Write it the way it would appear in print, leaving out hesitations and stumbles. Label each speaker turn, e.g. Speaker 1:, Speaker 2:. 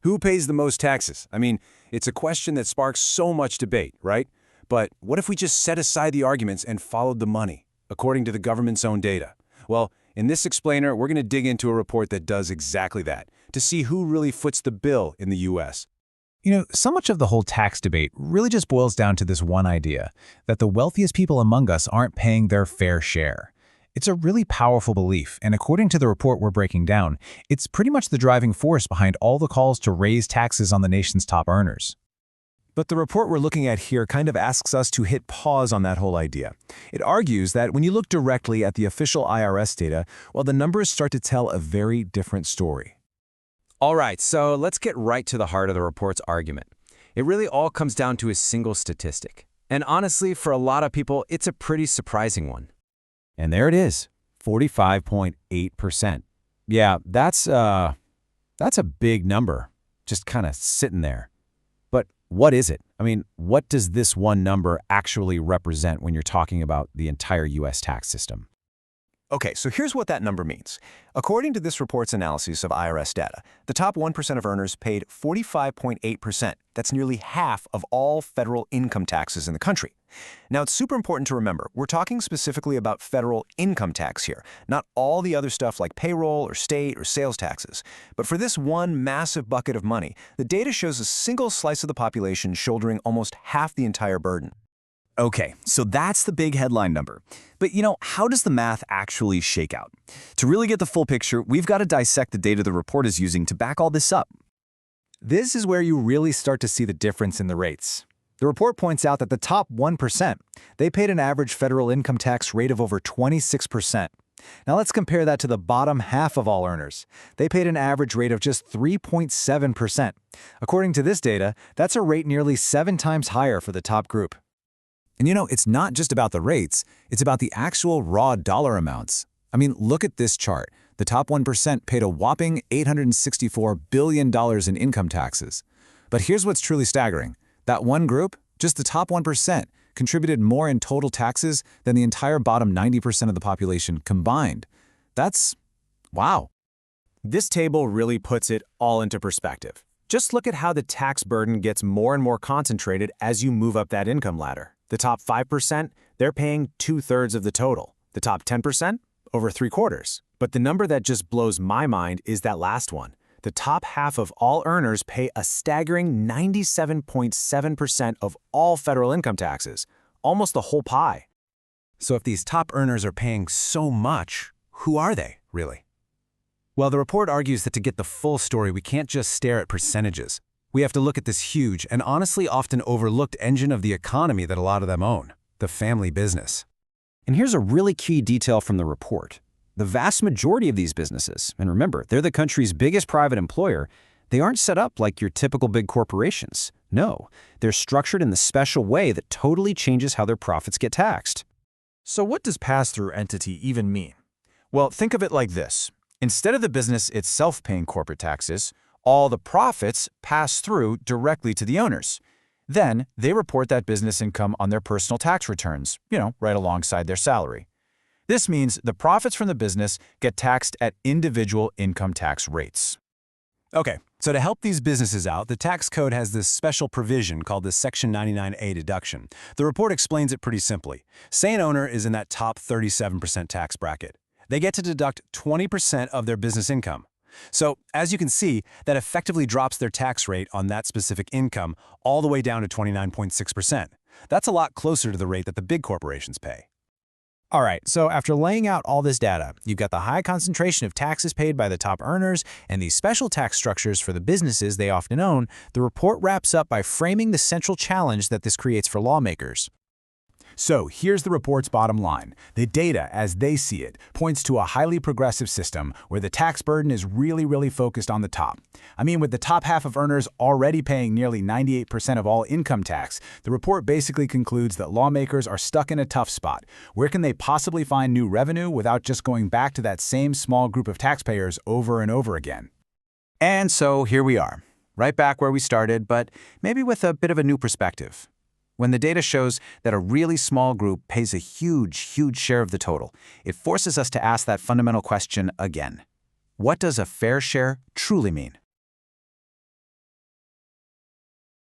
Speaker 1: Who pays the most taxes? I mean, it's a question that sparks so much debate, right? But what if we just set aside the arguments and followed the money, according to the government's own data? Well, in this explainer, we're going to dig into a report that does exactly that, to see who really foots the bill in the U.S.
Speaker 2: So much of the whole tax debate really just boils down to this one idea, that the wealthiest people among us aren't paying their fair share. It's a really powerful belief, and according to the report we're breaking down, it's pretty much the driving force behind all the calls to raise taxes on the nation's top earners.
Speaker 1: But the report we're looking at here kind of asks us to hit pause on that whole idea. It argues that when you look directly at the official IRS data, well, the numbers start to tell a very different story. All right, so let's get right to the heart of the report's argument. It really all comes down to a single statistic. And honestly, for a lot of people, it's a pretty surprising one. And there it is, 45.8%. Yeah, that's a big number, just kind of sitting there. But what is it? I mean, what does this one number actually represent when you're talking about the entire U.S. tax system? Okay, so here's what that number means. According to this report's analysis of IRS data, the top 1% of earners paid 45.8%. That's nearly half of all federal income taxes in the country. Now, it's super important to remember, we're talking specifically about federal income tax here, not all the other stuff like payroll or state or sales taxes. But for this one massive bucket of money, the data shows a single slice of the population shouldering almost half the entire burden.
Speaker 3: Okay, so that's the big headline number. But how does the math actually shake out? To really get the full picture, we've got to dissect the data the report is using to back all this up.
Speaker 2: This is where you really start to see the difference in the rates. The report points out that the top 1%, they paid an average federal income tax rate of over 26%. Now let's compare that to the bottom half of all earners. They paid an average rate of just 3.7%. According to this data, that's a rate nearly 7 times higher for the top group.
Speaker 1: And it's not just about the rates, it's about the actual raw dollar amounts. I mean, look at this chart. The top 1% paid a whopping $864 billion in income taxes. But here's what's truly staggering. That one group, just the top 1%, contributed more in total taxes than the entire bottom 90% of the population combined. That's wow. This table really puts it all into perspective. Just look at how the tax burden gets more and more concentrated as you move up that income ladder. The top 5%, they're paying 2/3 of the total. The top 10%, over 3/4. But the number that just blows my mind is that last one. The top half of all earners pay a staggering 97.7% of all federal income taxes, almost the whole pie. So if these top earners are paying so much, who are they, really? Well, the report argues that to get the full story, we can't just stare at percentages. We have to look at this huge and honestly often overlooked engine of the economy that a lot of them own, the family business.
Speaker 3: And here's a really key detail from the report. The vast majority of these businesses, and remember, they're the country's biggest private employer, they aren't set up like your typical big corporations. No, they're structured in the special way that totally changes how their profits get taxed.
Speaker 4: So what does pass-through entity even mean? Well, think of it like this. Instead of the business itself paying corporate taxes, all the profits pass through directly to the owners. Then they report that business income on their personal tax returns, right alongside their salary. This means the profits from the business get taxed at individual income tax rates.
Speaker 1: Okay, so to help these businesses out, the tax code has this special provision called the Section 99A deduction. The report explains it pretty simply. Say an owner is in that top 37% tax bracket. They get to deduct 20% of their business income. So, as you can see, that effectively drops their tax rate on that specific income all the way down to 29.6%. That's a lot closer to the rate that the big corporations pay.
Speaker 2: All right, so after laying out all this data, you've got the high concentration of taxes paid by the top earners and these special tax structures for the businesses they often own. The report wraps up by framing the central challenge that this creates for lawmakers.
Speaker 1: So here's the report's bottom line. The data, as they see it, points to a highly progressive system where the tax burden is really focused on the top. I mean, with the top half of earners already paying nearly 98% of all income tax, the report basically concludes that lawmakers are stuck in a tough spot. Where can they possibly find new revenue without just going back to that same small group of taxpayers over and over again?
Speaker 3: And so here we are, right back where we started, but maybe with a bit of a new perspective. When the data shows that a really small group pays a huge share of the total, it forces us to ask that fundamental question again. What does a fair share truly mean?